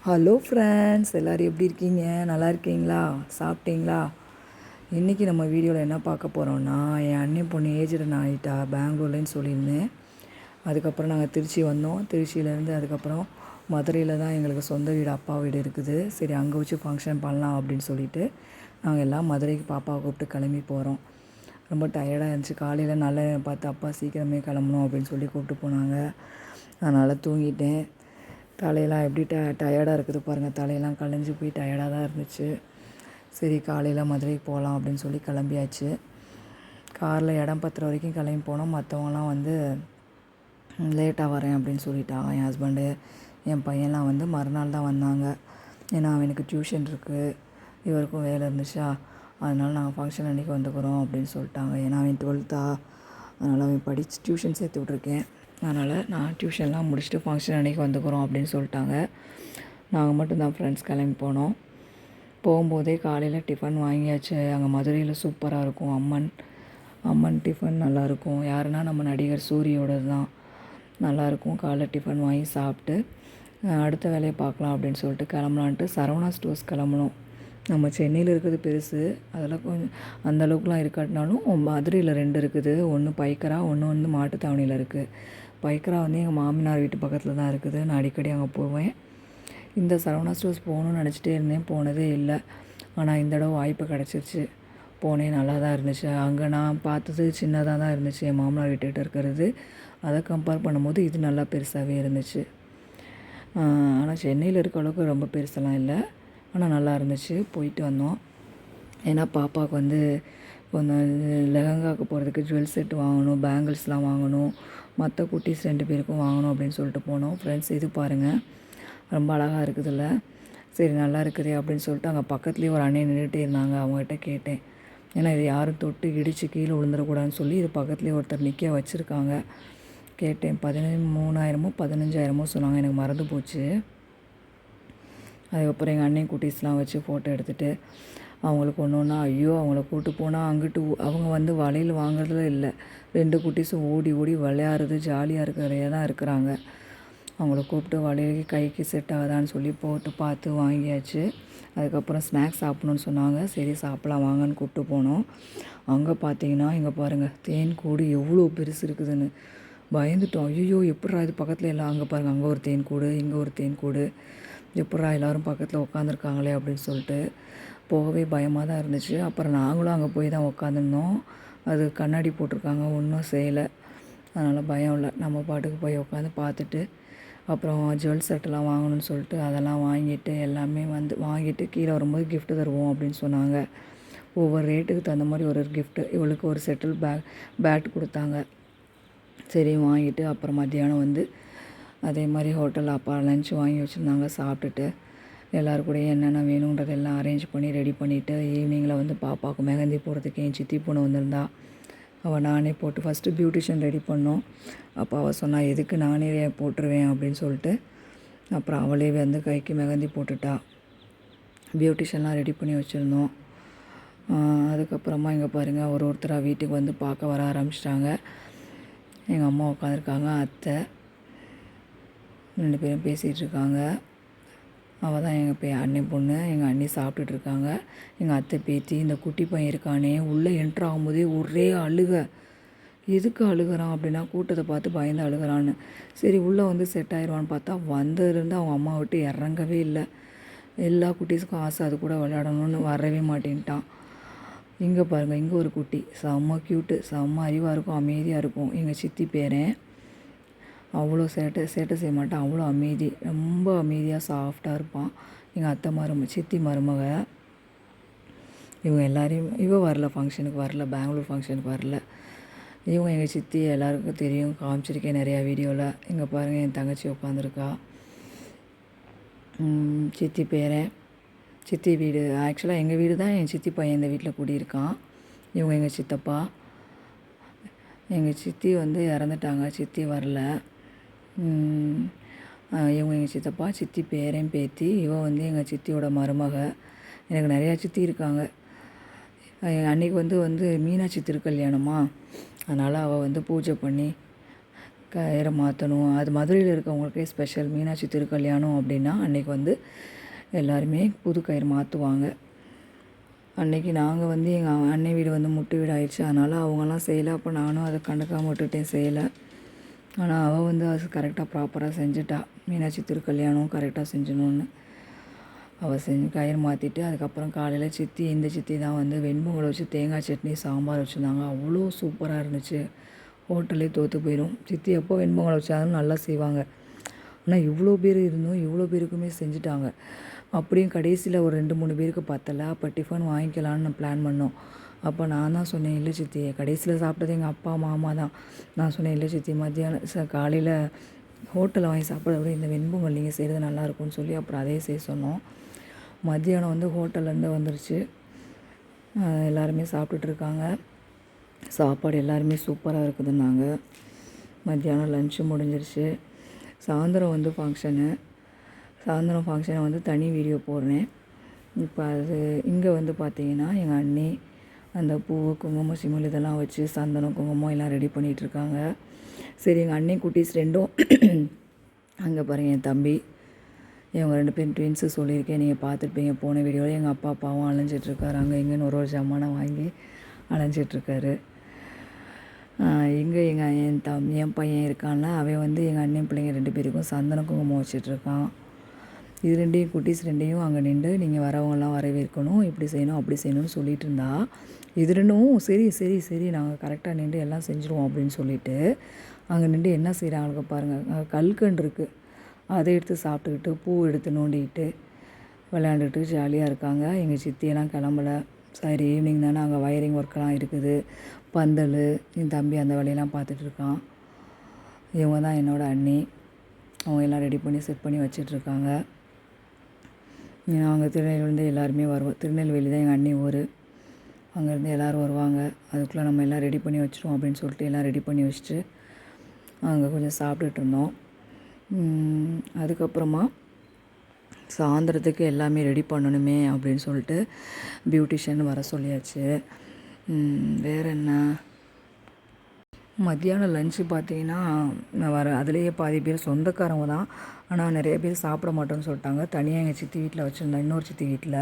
Hello friends, எல்லோரும் எப்படி இருக்கீங்க? நல்லா இருக்கீங்களா? சாப்பிட்டீங்களா? இன்றைக்கி நம்ம வீடியோவில் என்ன பார்க்க போகிறோன்னா, என் அண்ணன் பொண்ணு ஏஜ்டன் ஆகிட்டா பெங்களூர்லேன்னு சொல்லியிருந்தேன். அதுக்கப்புறம் நாங்கள் திருச்சி வந்தோம். திருச்சியிலேருந்து அதுக்கப்புறம் மதுரையில் தான் எங்களுக்கு சொந்த வீடு, அப்பா வீடு இருக்குது. சரி, அங்கே வச்சு ஃபங்க்ஷன் பண்ணலாம் அப்படின்னு சொல்லிட்டு நாங்கள் எல்லாம் மதுரைக்கு பாப்பாவை கூப்பிட்டு கிளம்பி போகிறோம். ரொம்ப டயர்டாக இருந்துச்சு. காலையில் நல்ல பார்த்து அப்பா சீக்கிரமே கிளம்பணும் அப்படின்னு சொல்லி கூப்பிட்டு போனாங்க. அதனால் தூங்கிட்டேன். தலையெல்லாம் எப்படி டயர்டாக இருக்குது பாருங்கள். தலையெல்லாம் கலைஞ்சி போய் டயர்டாக தான் இருந்துச்சு. சரி, காலையில் மதுரைக்கு போகலாம் அப்படின்னு சொல்லி கிளம்பியாச்சு. காரில் இடம் பத்துற வரைக்கும் கிளம்பி போனோம். மற்றவங்களாம் வந்து லேட்டாக வரேன் அப்படின்னு சொல்லிட்டாங்க. என் ஹஸ்பண்டு, என் பையன்லாம் வந்து மறுநாள் தான் வந்தாங்க. ஏன்னா அவனுக்கு டியூஷன் இருக்குது, இவருக்கும் வேலை இருந்துச்சா, அதனால் நாங்கள் ஃபங்க்ஷன் அன்றைக்கி வந்துக்கிறோம் அப்படின்னு சொல்லிட்டாங்க. ஏன்னா அவன் 12th, அதனால் அவன் படித்து டியூஷன் சேர்த்து விட்ருக்கேன். அதனால் நான் டியூஷன்லாம் முடிச்சுட்டு ஃபங்க்ஷன் அன்றைக்கி வந்துக்கிறோம் அப்படின்னு சொல்லிட்டாங்க. நாங்கள் மட்டும்தான் ஃப்ரெண்ட்ஸ் கிளம்பி போனோம். போகும்போதே காலையில் டிஃபன் வாங்கியாச்சு. அங்கே மதுரையில் சூப்பராக இருக்கும். அம்மன் டிஃபன் நல்லாயிருக்கும். யாருன்னா நம்ம நடிகர் சூரியோடது தான். நல்லாயிருக்கும். காலைல டிஃபன் வாங்கி சாப்பிட்டு அடுத்த வேலையை பார்க்கலாம் அப்படின்னு சொல்லிட்டு கிளம்பலான்ட்டு சரவணா ஸ்டோர்ஸ் கிளம்பணும். நம்ம சென்னையில் இருக்கிறது பெருசு, அதெல்லாம் கொஞ்சம் அந்தளவுக்குலாம் இருக்காட்டினாலும் மதுரையில் 2 இருக்குது. ஒன்று பைக்கரா, ஒன்று வந்து மாட்டுத்தாவணியில் இருக்குது. பைக்கரா வந்து எங்கள் மாமனார் வீட்டு பக்கத்தில் தான் இருக்குது. நான் அடிக்கடி அங்கே போவேன். இந்த சரவணா ஸ்டோர்ஸ் போகணுன்னு நினச்சிட்டே இருந்தேன், போனதே இல்லை. ஆனால் இந்த தடவை வாய்ப்பு கிடச்சிருச்சு. போனேன், நல்லா தான் இருந்துச்சு. அங்கே நான் பார்த்தது சின்னதாக தான் இருந்துச்சு, என் மாமனார் வீட்டுக்கிட்ட இருக்கிறது. அதை கம்பேர் பண்ணும்போது இது நல்லா பெருசாகவே இருந்துச்சு. ஆனால் சென்னையில் இருக்க அளவுக்கு ரொம்ப பெருசெல்லாம் இல்லை, ஆனால் நல்லா இருந்துச்சு. போயிட்டு வந்தோம். ஏன்னா பாப்பாவுக்கு வந்து கொஞ்சம் லெஹங்காவுக்கு போகிறதுக்கு ஜுவல் செட் வாங்கணும், பேங்கிள்ஸ்லாம் வாங்கணும், மற்ற குட்டீஸ் 2 பேருக்கும் வாங்கணும் அப்படின்னு சொல்லிட்டு போனோம். ஃப்ரெண்ட்ஸ், இது பாருங்கள், ரொம்ப அழகாக இருக்குதுல்ல. சரி, நல்லா இருக்குது அப்படின்னு சொல்லிட்டு அங்கே பக்கத்துலேயே ஒரு அண்ணன் நின்றுட்டே இருந்தாங்க. அவங்ககிட்ட கேட்டேன், ஏன்னா இது யாரும் தொட்டு இடித்து கீழே விழுந்துடக்கூடாதுன்னு சொல்லி இது பக்கத்துலேயே ஒருத்தர் நிற்க வச்சுருக்காங்க. கேட்டேன். 13,000மோ 15,000மோ சொன்னாங்க. எனக்கு மறந்து போச்சு. அதுக்கப்புறம் எங்கள் அண்ணன் குட்டீஸ்லாம் வச்சு ஃபோட்டோ எடுத்துகிட்டு அவங்களுக்கு ஒன்று ஒன்றா, ஐயோ அவங்கள கூப்பிட்டு போனால் அங்கிட்டு அவங்க வந்து வளையல் வாங்குறதுல இல்லை, 2 குட்டீஸும் ஓடி ஓடி விளையாடுறது ஜாலியாக இருக்கிறதே தான் இருக்கிறாங்க. அவங்கள கூப்பிட்டு வளையலுக்கு கைக்கு செட் ஆகுதான்னு சொல்லி போட்டு பார்த்து வாங்கியாச்சு. அதுக்கப்புறம் ஸ்நாக்ஸ் சாப்பிட்ணுன்னு சொன்னாங்க. சரி சாப்பிட்லாம் வாங்கன்னு கூப்பிட்டு போனோம். அங்கே பார்த்தீங்கன்னா இங்கே பாருங்கள், தேன் கூடு எவ்வளோ பெருசு இருக்குதுன்னு பயந்துட்டோம். ஐயோ எப்பட்றா இது பக்கத்தில் எல்லாம், அங்கே பாருங்கள், அங்கே ஒரு தேன் கூடு, இங்கே ஒரு தேன் கூடு, எப்பட்றா எல்லோரும் பக்கத்தில் உட்காந்துருக்காங்களே அப்படின்னு சொல்லிட்டு போகவே பயமாக தான் இருந்துச்சு. அப்புறம் நாங்களும் அங்கே போய் தான் உட்காந்துருந்தோம். அது கண்ணாடி போட்டிருக்காங்க, ஒன்றும் செய்யலை, அதனால் பயம் இல்லை. நம்ம பாட்டுக்கு போய் உட்காந்து பார்த்துட்டு அப்புறம் ஜுவல் செட்டெல்லாம் வாங்கணும்னு சொல்லிட்டு அதெல்லாம் வாங்கிட்டு எல்லாமே வந்து வாங்கிட்டு கீழே வரும்போது கிஃப்ட்டு தருவோம் அப்படின்னு சொன்னாங்க. ஒவ்வொரு ரேட்டுக்கு தகுந்த மாதிரி ஒரு கிஃப்ட்டு. இவளுக்கு ஒரு செட்டில் பேட் கொடுத்தாங்க. சரி வாங்கிட்டு அப்புறம் மத்தியானம் வந்து அதே மாதிரி ஹோட்டலில் அப்பா லஞ்ச் வாங்கி வச்சுருந்தாங்க. சாப்பிட்டுட்டு எல்லோரும் கூட என்னென்ன வேணுன்றதெல்லாம் அரேஞ்ச் பண்ணி ரெடி பண்ணிவிட்டு ஈவினிங்கில் வந்து பாப்பாவுக்கு மெஹந்தி போடுறதுக்கு என் சித்தி பொண்ணு வந்திருந்தா. அவள் நானே போட்டு ஃபஸ்ட்டு பியூட்டிஷியன் ரெடி பண்ணோம். அப்போ அவள் சொன்னால் எதுக்கு நானே போட்டுருவேன் அப்படின்னு சொல்லிட்டு அப்புறம் அவளே வந்து கைக்கு மெஹந்தி போட்டுட்டா. பியூட்டிஷியன்லாம் ரெடி பண்ணி வச்சுருந்தோம். அதுக்கப்புறமா இங்கே பாருங்கள், ஒருத்தராக வீட்டுக்கு வந்து பார்க்க வர ஆரம்பிச்சிட்டாங்க. எங்கள் அம்மா உட்காந்துருக்காங்க, அத்தை 2 பேரும் பேசிகிட்ருக்காங்க. அவள் தான் எங்கள் அண்ணன் பொண்ணு. எங்கள் அண்ணி சாப்பிட்டுட்ருக்காங்க. எங்கள் அத்தை பேத்தி, இந்த குட்டி பையன் இருக்கானே உள்ளே என்ட்ரு ஆகும்போதே ஒரே அழுக. எதுக்கு அழுகிறான் அப்படின்னா கூட்டத்தை பார்த்து பயந்து அழுகிறான்னு. சரி உள்ளே வந்து செட் ஆயிடுவான்னு பார்த்தா வந்ததுலேருந்து அவங்க அம்மா விட்டு இறங்கவே இல்லை. எல்லா குட்டீஸுக்கும் ஆசை அது கூட விளையாடணும்னு வரவே மாட்டேன்ட்டான். இங்கே பாருங்கள், இங்கே ஒரு குட்டி செம்ம க்யூட்டு, செம்ம அறிவாக இருக்கும், அமைதியாக இருக்கும். எங்கள் சித்தி பேரன். அவ்வளோ சேட்டை செய்ய மாட்டான், அவ்வளோ அமைதி, ரொம்ப அமைதியாக சாஃப்டாக இருப்பான். எங்கள் அத்தை சித்தி மருமக. இவங்க எல்லாரையும் வரல, ஃபங்க்ஷனுக்கு வரல, பெங்களூர் ஃபங்க்ஷனுக்கு வரல. இவங்க எங்கள் சித்தி எல்லாருக்கும் தெரியும், காமிச்சிருக்கேன் நிறையா வீடியோவில். இங்கே பாருங்கள், என் தங்கச்சி உட்காந்துருக்கா. சித்தி பேரன், சித்தி வீடு. ஆக்சுவலாக எங்கள் வீடு தான் என் சித்தி பையன் இந்த வீட்டில் குடியிருக்கான். இவங்க எங்கள் சித்தப்பா. எங்கள் சித்தி வந்து இறந்துட்டாங்க, சித்தி வரல. இவங்க எங்கள் சித்தப்பா, சித்தி பேரன் பேத்தி. இவன் வந்து எங்கள் சித்தியோட மருமக. எனக்கு நிறையா சித்தி இருக்காங்க. அன்றைக்கி வந்து மீனாட்சி திருக்கல்யாணமா, அதனால் அவள் வந்து பூஜை பண்ணி கயிறை மாற்றணும். அது மதுரையில் இருக்கவங்களுக்கே ஸ்பெஷல். மீனாட்சி திருக்கல்யாணம் அப்படின்னா அன்றைக்கி வந்து எல்லாருமே புது கயிறு மாற்றுவாங்க. அன்றைக்கி நாங்கள் வந்து எங்கள் அன்னை வீடு வந்து முட்டு வீடு ஆயிடுச்சு. அதனால் அவங்கெல்லாம் செய்யலை. அப்போ நானும் அதை கண்டுக்காம விட்டுட்டேன், செய்யலை. ஆனால் அவள் வந்து அது கரெக்டாக ப்ராப்பராக செஞ்சுட்டா. மீனாட்சி திருக்கல்யாணம் கரெக்டாக செஞ்சணுன்னு அவள் கயிறு மாற்றிட்டு, அதுக்கப்புறம் காலையில் இந்த சித்தி தான் வந்து வெண்பொங்கலை வச்சு தேங்காய் சட்னி சாம்பார் வச்சுருந்தாங்க. அவ்வளோ சூப்பராக இருந்துச்சு. ஹோட்டலே தோற்று போயிடும். சித்தி எப்போ வெண்பொங்கலை வச்சாலும் நல்லா செய்வாங்க. ஆனால் இவ்வளோ பேர் இருந்தும் இவ்வளோ பேருக்குமே செஞ்சுட்டாங்க. அப்படியும் கடைசியில் ஒரு 2-3 பேருக்கு பத்தலை. அப்போ டிஃபன் வாங்கிக்கலான்னு பிளான் பண்ணோம். அப்போ நான் தான் சொன்னேன், இல்லை சித்தி, கடைசியில் சாப்பிட்டது எங்கள் அப்பா மாமா தான். நான் சொன்னேன், இல்லை சித்தி, மத்தியானம் காலையில் ஹோட்டலில் வாங்கி சாப்பிட்றத விட இந்த வெண்பொங்கல் நீங்கள் செய்கிறது நல்லாயிருக்கும்னு சொல்லி அப்புறம் அதே செய்ய சொன்னோம். மத்தியானம் வந்து ஹோட்டல்லேருந்து வந்துருச்சு. எல்லாருமே சாப்பிட்டுட்ருக்காங்க. சாப்பாடு எல்லாருமே சூப்பராக இருக்குதுன்னாங்க. மத்தியானம் லன்ச்சு முடிஞ்சிருச்சு. சாயந்தரம் வந்து சாயந்தரம் ஃபங்க்ஷனை வந்து தனி வீடியோ போடுறேன். இப்போ அது இங்கே வந்து பார்த்திங்கன்னா எங்கள் அண்ணி அந்த பூ, குங்குமம், சிமிழ் இதெல்லாம் வச்சு சந்தனம், குங்குமம் எல்லாம் ரெடி பண்ணிகிட்ருக்காங்க. சரி, எங்கள் அண்ணி குட்டீஸ் ரெண்டும் அங்கே பாருங்கள், என் தம்பி, இவங்க 2 பேரும் ட்வின்ஸு சொல்லியிருக்கேன், நீங்கள் பார்த்துருப்பீங்க போன வீடியோவில். எங்கள் அப்பா அப்பாவும் அலைஞ்சிட்ருக்காரு. அங்கே இங்கேன்னு ஒரு ஜாமானை வாங்கி அலைஞ்சிட்ருக்காரு. இங்கே என் பையன் இருக்கான்ல, அவன் வந்து எங்கள் அண்ணன் பிள்ளைங்க 2 பேருக்கும் சந்தன குங்குமம் வச்சிட்ருக்கான். இது 2 குட்டீஸ் 2 அங்கே நின்று நீங்கள் வரவங்களாம் வரவேற்கணும், இப்படி செய்யணும் அப்படி செய்யணும்னு சொல்லிட்டு இருந்தா. இது 2ம் சரி சரி சரி நாங்கள் கரெக்டாக நின்று எல்லாம் செஞ்சுருவோம் அப்படின்னு சொல்லிட்டு அங்கே நின்று என்ன செய்கிறாங்களுக்கு பாருங்கள். கல்கண்டு இருக்குது, அதை எடுத்து சாப்பிட்டுக்கிட்டு பூ எடுத்து நோண்டிக்கிட்டு விளையாண்டுக்கிட்டு ஜாலியாக இருக்காங்க. எங்கள் சித்தியெல்லாம் கிளம்பலை. சரி, ஈவினிங் தானே, அங்கே வயரிங் ஒர்க்கெலாம் இருக்குது, பந்தல், என் தம்பி அந்த வேலையெல்லாம் பார்த்துட்ருக்கான். இவங்க தான் என்னோடய அண்ணி. அவங்க எல்லாம் ரெடி பண்ணி செட் பண்ணி வச்சிட்ருக்காங்க. நாங்கள் திருநெல்வேலியிலேருந்து எல்லாருமே வருவோம். திருநெல்வேலி தான் எங்கள் அண்ணி ஊர். அங்கேருந்து எல்லோரும் வருவாங்க. அதுக்குள்ளே நம்ம எல்லாம் ரெடி பண்ணி வச்சுருவோம் அப்படின்னு சொல்லிட்டு எல்லாம் ரெடி பண்ணி வச்சுட்டு அங்கே கொஞ்சம் சாப்பிட்டுட்டு இருந்தோம். அதுக்கப்புறமா சாயந்தரத்துக்கு எல்லாமே ரெடி பண்ணணுமே அப்படின்னு சொல்லிட்டு பியூட்டிஷியன் வர சொல்லியாச்சு. வேறு என்ன, மத்தியானம் லன்ச்சு பார்த்தீங்கன்னா அதுலேயே பாதி பேர் சொந்தக்காரங்க தான். ஆனால் நிறைய பேர் சாப்பிட மாட்டோன்னு சொல்லிட்டாங்க. தனியாக எங்கள் சித்தி வீட்டில் வச்சுருந்தோம், இன்னொரு சித்தி வீட்டில்.